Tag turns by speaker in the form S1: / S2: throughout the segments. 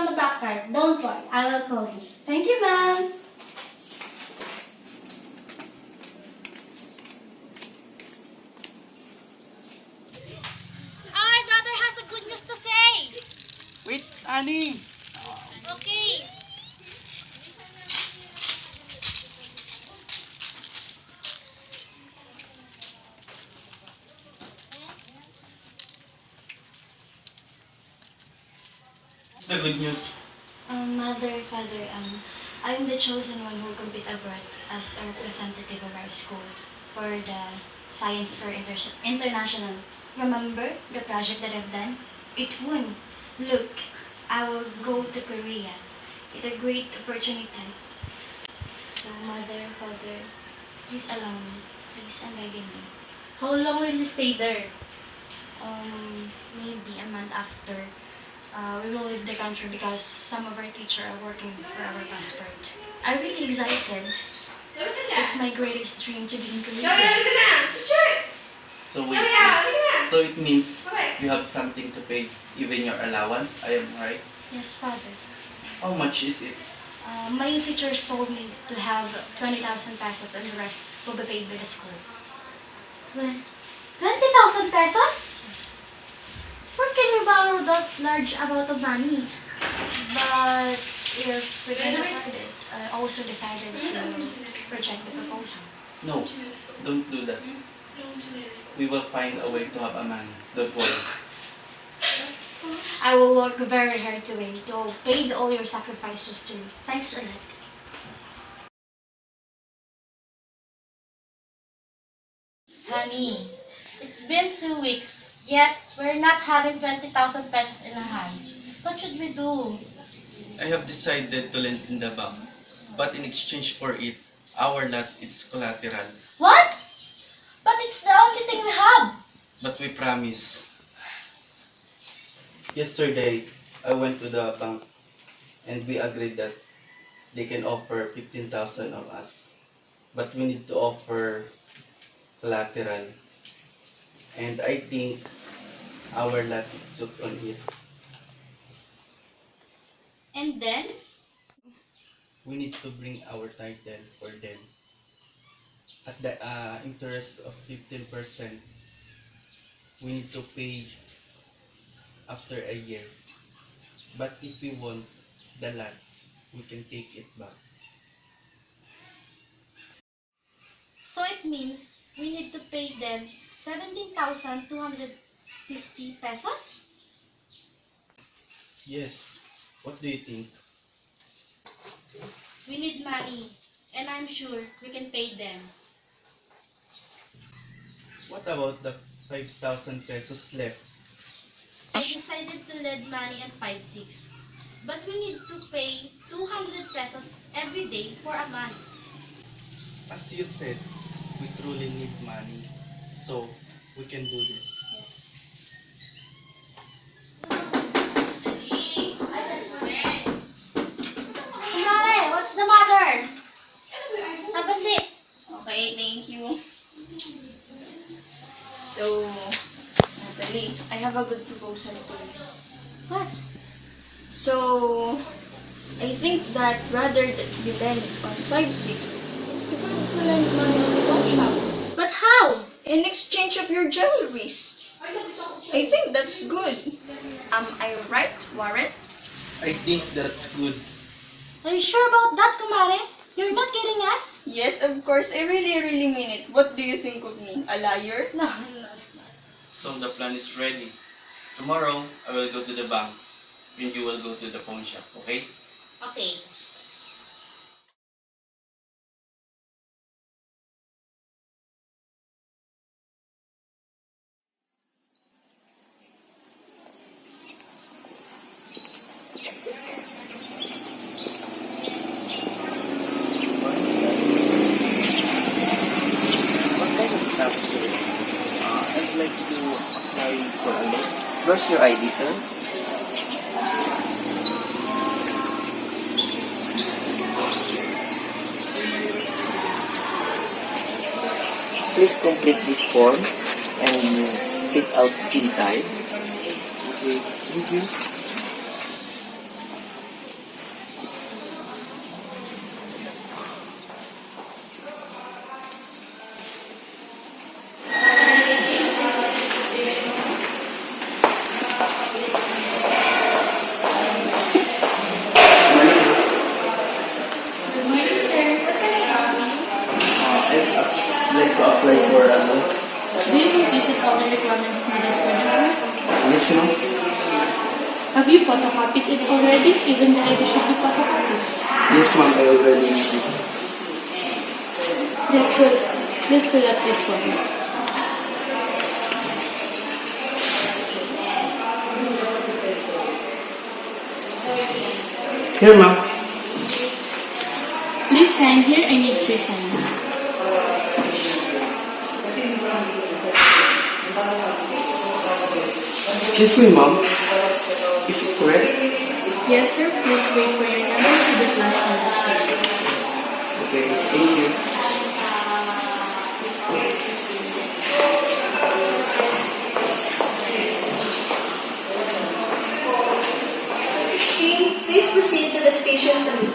S1: on the backyard. Don't worry, I will call him. Thank you, ma'am.
S2: Our brother has a good news to say.
S3: Wait, Annie!
S2: Okay.
S3: What's the good news?
S4: Mother, Father, I'm the chosen one who will compete abroad as a representative of our school for the Science Fair International. Remember the project that I've done? It won. Look, I will go to Korea. It's a great opportunity. So, Mother, Father, please allow me. Please, I'm begging you.
S1: How long will you stay there?
S4: Maybe a month after. We will leave the country because some of our teachers are working for our passport. I'm really excited. It's my greatest dream to be in Korea.
S3: So wait, so it means you have something to pay even your allowance, I am right?
S4: Yes, Father.
S3: How much is it?
S4: My teachers told me to have 20,000 pesos and the rest will be paid by the school.
S1: 20,000 pesos?
S4: Yes.
S1: Where can we borrow that large amount of money?
S4: But if we can afford it, I also decided to reject the proposal.
S3: No, don't do that. We will find a way to have a man. Don't worry.
S4: I will work very hard to pay all your sacrifices too. Thanks a lot.
S2: Honey, it's been 2 weeks, yet we're not having 20,000 pesos in our hands. What should we do?
S3: I have decided to lend in the bank, but in exchange for it, our lot is collateral.
S2: What? But it's the only thing we have.
S3: But we promise. Yesterday, I went to the bank and we agreed that they can offer 15,000 of us. But we need to offer collateral. And I think our lot is suit on it.
S2: And then?
S3: We need to bring our title for them. At the interest of 15%, we need to pay after a year. But if we want the lot, we can take it back.
S2: So it means we need to pay them 17,250 pesos?
S3: Yes. What do you think?
S2: We need money, and I'm sure we can pay them.
S3: What about the 5,000 pesos left?
S2: I decided to lend money at 5-6, but we need to pay 200 pesos every day for a month.
S3: As you said, we truly need money. So, we can do this.
S4: Yes.
S2: Kunwari, what's the matter? Have a seat.
S5: Okay, thank you. So, Natalie, I have a good proposal to you.
S2: What?
S5: So, I think that rather than you lend on 5-6, it's good to lend money on the pawn shop
S2: But how?
S5: in exchange of your jewelries. I think that's good. Am I right, Warren?
S3: I think that's good.
S2: Are you sure about that, Kumare? You're not kidding us?
S5: Yes, of course. I really mean it. What do you think of me? A liar?
S2: No.
S3: So, the plan is ready. Tomorrow, I will go to the bank and you will go to the pawn shop, okay?
S2: Okay.
S6: What kind of job, sir? I'd like to apply for a loan. Where's your ID, sir? Please complete this form and sit out inside. Okay, thank you.
S1: Good morning, sir. What can I help you?
S6: I'd like to apply for a loan.
S1: Do you completed all the requirements needed for the loan?
S6: Yes, ma'am.
S1: Have you photocopied it already? Even the ID should be photocopied.
S6: Yes, ma'am. I already did it.
S1: Please fill up this form.
S6: Here, ma'am.
S1: Please sign here. I need 3 signs.
S6: Excuse me, ma'am. Is it correct?
S1: Yes, sir. Please wait for your numbers to be flashed on the screen.
S6: Okay, thank you.
S7: Please proceed to the station 3.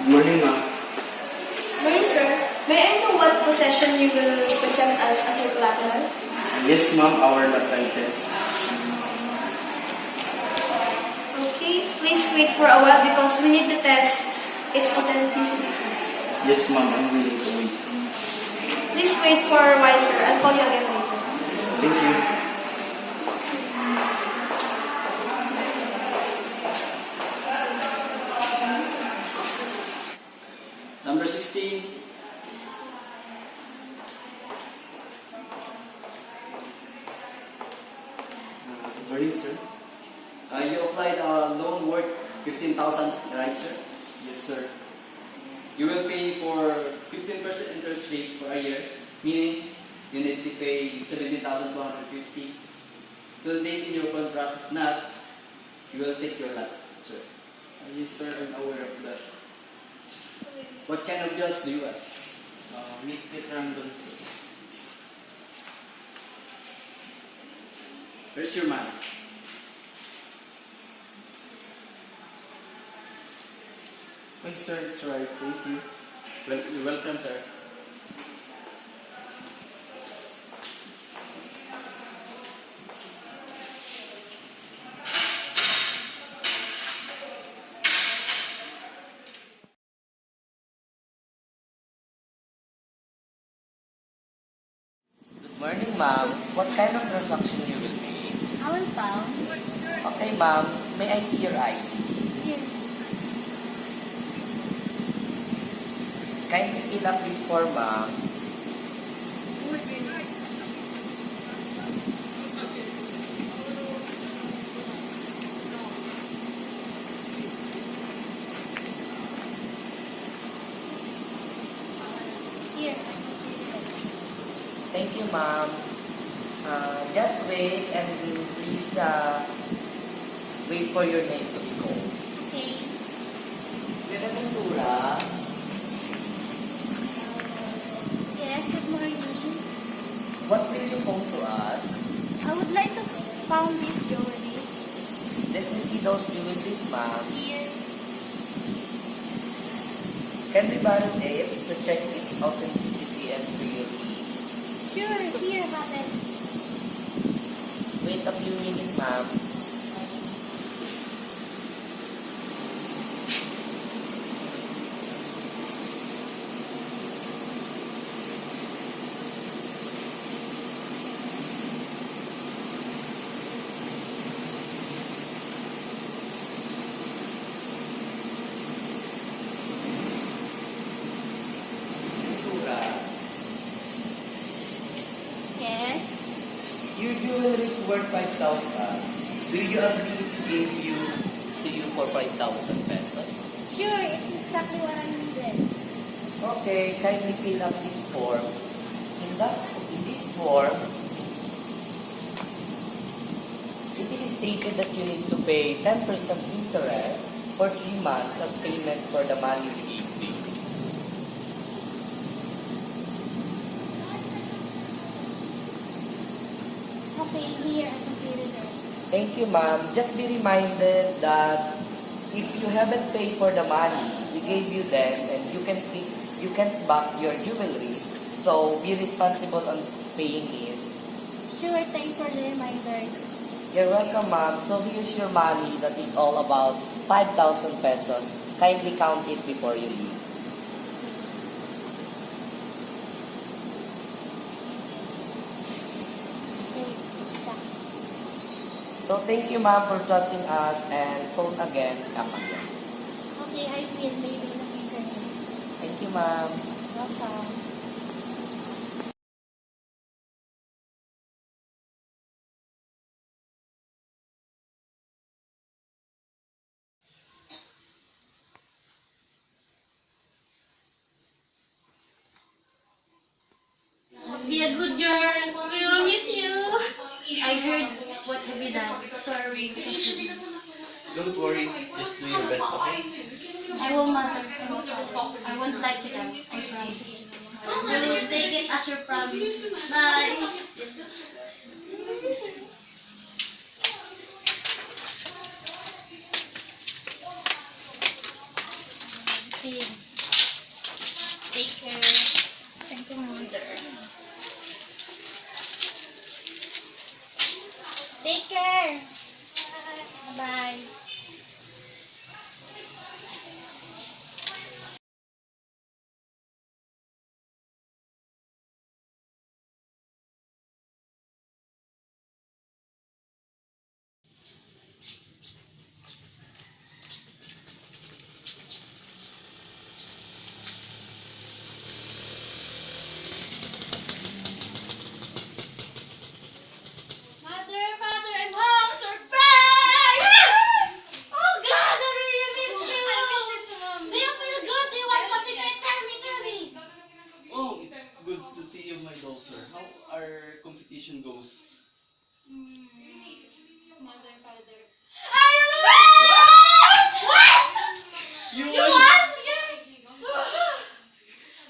S6: Good morning, ma'am.
S7: Morning, sir. May I know what possession you will present us as your collateral?
S6: Yes, ma'am. Our lot title.
S7: Okay, please wait for a while because we need to test its authenticity first.
S6: Yes, ma'am. I'm willing to wait.
S7: Please wait for a while, sir. I'll call you again later.
S6: Thank you.
S3: Number 16.
S6: Good morning, sir.
S8: You applied a loan worth 15,000, right, sir?
S6: Yes, sir.
S8: You will pay for 15% interest rate for a year, meaning you need to pay 17,250 to the date in your contract. If not, you will take your lot, sir.
S3: Yes, sir. I'm aware of that.
S8: What kind of bills do you have?
S3: Make it random, sir.
S8: Where's your man?
S3: Wait, sir. It's right. Thank you.
S8: Well, you're welcome, sir.
S6: Good morning, ma'am. What kind of transaction you will be?
S2: I will found.
S6: Okay, ma'am. May I see your ID?
S2: Here.
S6: Kindly fill up this form, ma'am.
S2: Here.
S6: Thank you, ma'am. Just wait and please wait for your name to be called.
S2: Okay.
S6: Kuya Ventura,
S2: Yes, good morning.
S6: what will you phone to us?
S2: I would like to found these jewelries.
S6: Let me see those jewelries, ma'am.
S2: Here.
S6: Can we borrow it to check its authenticity and purity?
S2: Sure, here, have it.
S6: Wait a few minutes, ma'am. Ventura,
S2: Yes.
S6: your jewelry is worth 5,000. Will you agree to give to you for 5,000 pesos?
S2: Sure, it's exactly what I needed.
S6: Okay, kindly fill up this form. In this form, it is stated that you need to pay 10% interest for 3 months as payment for the money we gave to you.
S2: Okay, here, I completed it.
S6: Thank you, ma'am. Just be reminded that if you haven't paid for the money we gave you then, and you can you can't back your jewelries, so be responsible on paying it.
S2: Sure, thanks for the reminders.
S6: You're welcome, ma'am. So here's your money. That is all about 5,000 pesos. Kindly count it before you leave. So thank you, ma'am, for trusting us, and phone again, come again.
S2: Okay, I will. Maybe in a few minutes.
S6: Thank you, ma'am.
S2: Welcome. Be a good girl. We will miss you.
S4: I heard what have you done. Sorry because of you.
S3: Don't worry, just do your best, okay?
S4: I will mother. I won't lie to them. I promise.
S2: We will take it as your promise. Bye. Okay. Take care. Thank you, mother. Take care. Bye. Mother, father, I'm home. Surprise! Oh God, I really miss you. I miss you too, Mom. Do you feel good? Do you want something? Tell me.
S3: Oh, it's good to see you, my daughter. How our competition goes?
S4: Mother, father.
S2: I won! What?
S3: You
S2: You
S3: won!
S2: won? Yes.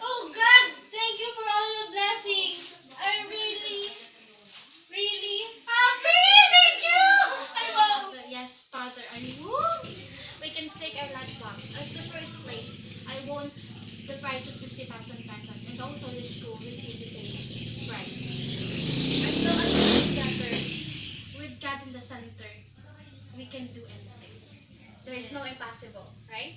S2: Oh God, thank you for all your blessings. I really happy. Thank you. I won.
S9: Yes, Father, I won. We can take our land back. As the first place, I won the prize of 50,000 pesos, and also the school received the same prize. As long as we're together, with God in the center, we can do anything. There is no impossible, right?